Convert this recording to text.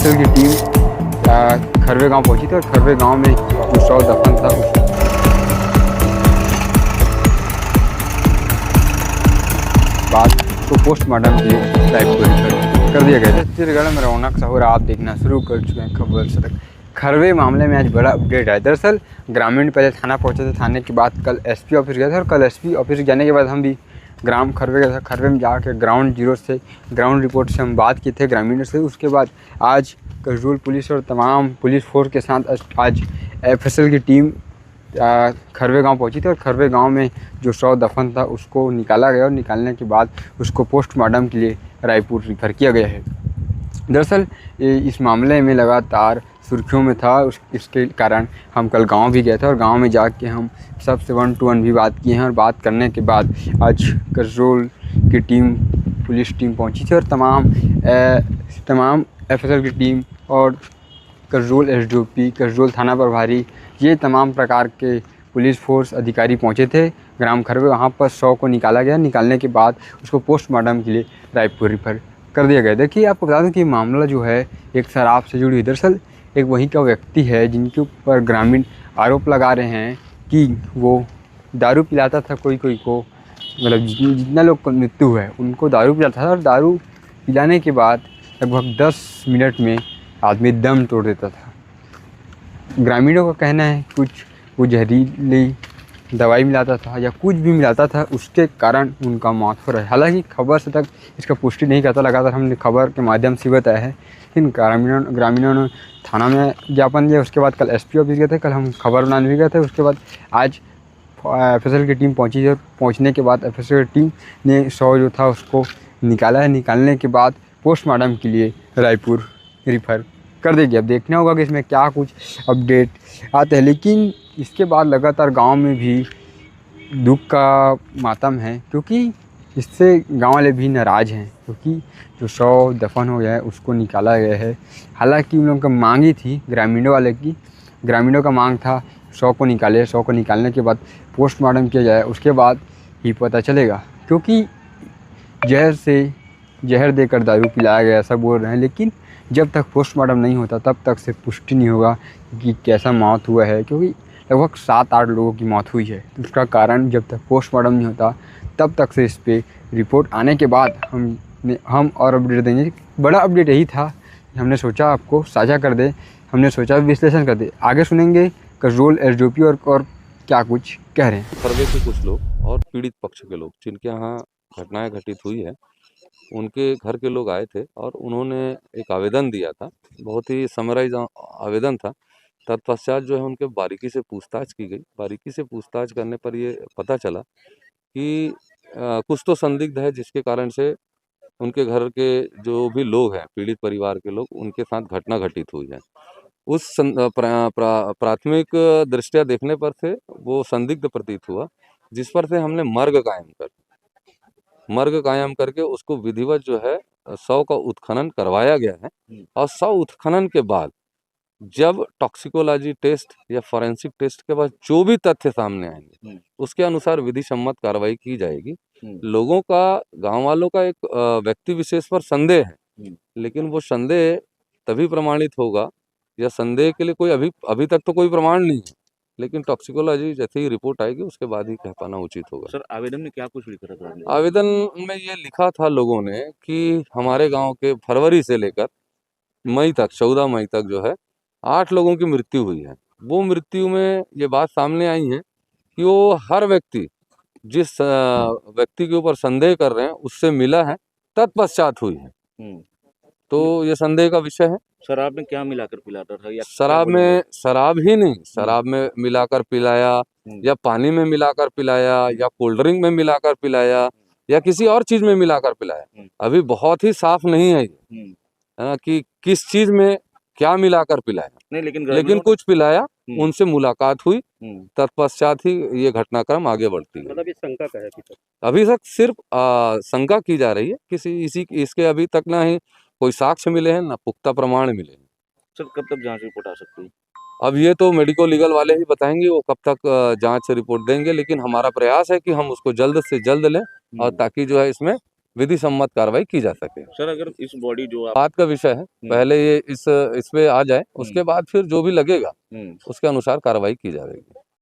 FSL की team खरवे गांव पहुंची थी और खरवे गांव में जो शव दफन था उस बाद को पोस्टमार्टम के टाइप को रेफर कर दिया गया है। छत्तीसगढ़ में रौनक सहोरा आप देखना शुरू कर चुके हैं खबर से तक। खरवे मामले में आज बड़ा अपडेट है। दरअसल ग्रामीण पहले थाना पहुंचे थे, थाने के बाद कल एसपी ऑफिस गए थे और कल एसपी ऑफिस जाने के बाद हम भी ग्राम खरवे गए थे। खरवे में जाकर ग्राउंड जीरो से ग्राउंड रिपोर्ट से हम बात किए थे ग्रामीणों से। उसके बाद आज कसडोल पुलिस और तमाम पुलिस फोर्स के साथ आज एफएसएल की टीम खरवे गांव पहुंची थी और खरवे गांव में जो शव दफन था उसको निकाला गया और निकालने के बाद उसको पोस्टमार्टम के लिए रायपुर रेफर किया गया है। दरअसल इस मामले में लगातार सुर्खियों में था, इसके कारण हम कल गांव भी गए थे और गांव में जाके हम सबसे 1 to 1 भी बात किए हैं और बात करने के बाद आज कसडोल की टीम पुलिस टीम पहुंची थी और तमाम एफएसएल की टीम और कसडोल एसडीओपी, कसडोल थाना प्रभारी, ये तमाम प्रकार के पुलिस फोर्स अधिकारी पहुंचे थे ग्राम खरवे। वहाँ पर शव को निकाला गया, निकालने के बाद उसको पोस्टमार्टम के लिए रायपुर रेफर कर दिया गया। देखिए आपको बता दूं कि मामला जो है एक शराब से जुड़ी हुई। दरअसल एक वहीं का व्यक्ति है जिनके ऊपर ग्रामीण आरोप लगा रहे हैं कि वो दारू पिलाता था कोई को, मतलब जितना लोग को मृत्यु हुआ है उनको दारू पिलाता था और दारू पिलाने के बाद लगभग 10 मिनट में आदमी दम तोड़ देता था। ग्रामीणों का कहना है कुछ वो जहरीली दवाई मिलाता था या कुछ भी मिलाता था, उसके कारण उनका मौत हो रहा है। हालांकि खबर से तक इसका पुष्टि नहीं करता, लगातार हमने खबर के माध्यम से बताया है। लेकिन ग्रामीणों ने थाना में ज्ञापन दिया, उसके बाद कल एसपी ऑफिस गए थे, कल हम खबर बनाने भी गए थे। उसके बाद आज एफएसएल की टीम पहुंची है। पहुंचने के बाद एफएसएल की टीम ने शव जो था उसको निकाला है, निकालने के बाद पोस्टमार्टम के लिए रायपुर रेफर कर देगी। अब देखना होगा कि इसमें क्या कुछ अपडेट आते हैं। लेकिन इसके बाद लगातार गांव में भी दुख का मातम है, क्योंकि इससे गांव वाले भी नाराज़ हैं, क्योंकि जो शव दफन हो गया है उसको निकाला गया है। हालांकि उन लोगों का मांग ही थी ग्रामीणों का मांग था शव को निकाले, शव को निकालने के बाद पोस्टमार्टम किया जाए, उसके बाद ही पता चलेगा। क्योंकि जहर देकर दारू पिलाया गया ऐसा बोल रहे हैं, लेकिन जब तक पोस्टमार्टम नहीं होता तब तक से पुष्टि नहीं होगा कि कैसा मौत हुआ है। क्योंकि लगभग 7-8 लोगों की मौत हुई है, उसका कारण जब तक पोस्टमार्टम नहीं होता तब तक से इस पर रिपोर्ट आने के बाद हम और अपडेट देंगे। बड़ा अपडेट यही था, हमने सोचा आपको साझा कर दे, हमने सोचा विश्लेषण कर दे। आगे सुनेंगे कसडोल एसडीओपी और क्या कुछ कह रहे हैं। खरवे के कुछ लोग और पीड़ित पक्ष के लोग जिनके यहाँ घटनाएं घटित हुई है, उनके घर के लोग आए थे और उन्होंने एक आवेदन दिया था। बहुत ही समराइज आवेदन था। तत्पश्चात जो है उनके बारीकी से पूछताछ की गई। बारीकी से पूछताछ करने पर ये पता चला कि कुछ तो संदिग्ध है जिसके कारण से उनके घर के जो भी लोग हैं, पीड़ित परिवार के लोग, उनके साथ घटना घटित हुई है। उस प्राथमिक दृष्टया देखने पर से वो संदिग्ध प्रतीत हुआ, जिस पर से हमने मर्ग कायम करके उसको विधिवत जो है शव का उत्खनन करवाया गया है। और शव उत्खनन के बाद जब टॉक्सिकोलॉजी टेस्ट या फॉरेंसिक टेस्ट के बाद जो भी तथ्य सामने आएंगे उसके अनुसार विधि सम्मत कार्रवाई की जाएगी। लोगों का, गांव वालों का एक व्यक्ति विशेष पर संदेह है, लेकिन वो संदेह तभी प्रमाणित होगा, या संदेह के लिए कोई अभी तक तो कोई प्रमाण नहीं है, लेकिन टॉक्सिकोलॉजी जैसे ही रिपोर्ट आएगी उसके बाद ही कह पाना उचित होगा। सर, आवेदन में क्या कुछ लिखा था? आवेदन में ये लिखा था लोगों ने कि हमारे गांव के फरवरी से लेकर मई तक, 14 मई तक जो है 8 लोगों की मृत्यु हुई है। वो मृत्यु में ये बात सामने आई है कि वो हर व्यक्ति जिस व्यक्ति के ऊपर संदेह कर रहे हैं उससे मिला है, तत्पश्चात हुई है। तो ये संदेह का विषय है। शराब में क्या मिलाकर पिलाता था? या शराब ही नहीं, शराब में मिलाकर पिलाया या पानी में मिलाकर पिलाया या कोल्ड ड्रिंक में मिलाकर पिलाया या किसी और चीज में मिलाकर पिलाया, अभी बहुत ही साफ नहीं है ये, है ना, कि किस चीज में क्या मिलाकर पिलाया। नहीं, लेकिन कुछ पिलाया, उनसे मुलाकात हुई, तत्पश्चात ही ये घटनाक्रम आगे बढ़ती है। मतलब ये शंका का है अभी तक सिर्फ शंका की जा रही है। इसके अभी तक ना ही कोई साक्ष्य मिले हैं, ना पुख्ता प्रमाण मिले हैं। सर, कब तक जांच रिपोर्ट आ सकती है? अब ये तो मेडिको लीगल वाले ही बताएंगे वो कब तक जांच से रिपोर्ट देंगे, लेकिन हमारा प्रयास है कि हम उसको जल्द से जल्द लें और ताकि जो है इसमें विधि सम्मत कार्रवाई की जा सके। सर अगर इस बॉडी जो आप बात का विषय है, पहले ये इस पे आ जाए, उसके बाद फिर जो भी लगेगा हम्म, उसके अनुसार कार्रवाई की जाएगी।